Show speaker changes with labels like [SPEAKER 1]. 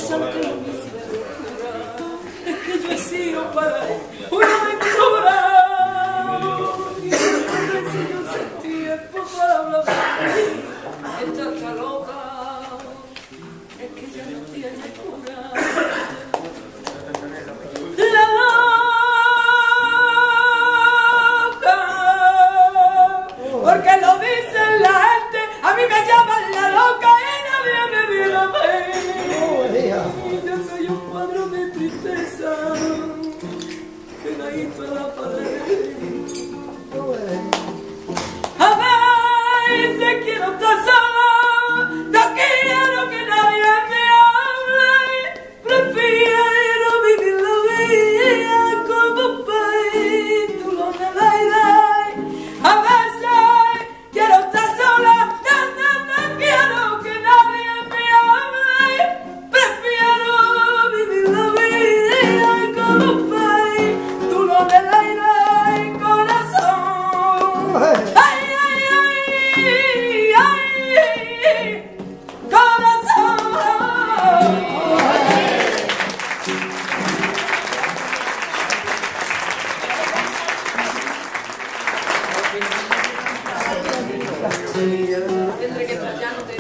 [SPEAKER 1] sabe que lo mismo es que yo he sido para él una aventura y no necesito ese tiempo para hablar de mí. Ella está loca, es que ya no tiene cura. La loca, porque lo dice la gente, a mí me llaman la loca y nadie me viene a ver. Yo soy un cuadro de tristeza pegadito a la pared. A veces quiero estar sola, no quiero que nadie me hable, prefiero vivir la vida como un péndulo en el aire. A veces quiero estar sola, no quiero que nadie me hable, prefiero vivir la vida como un péndulo en el aire, corazón. Ay, ay, ay, ay, corazón. Tendré que estar ya, no te...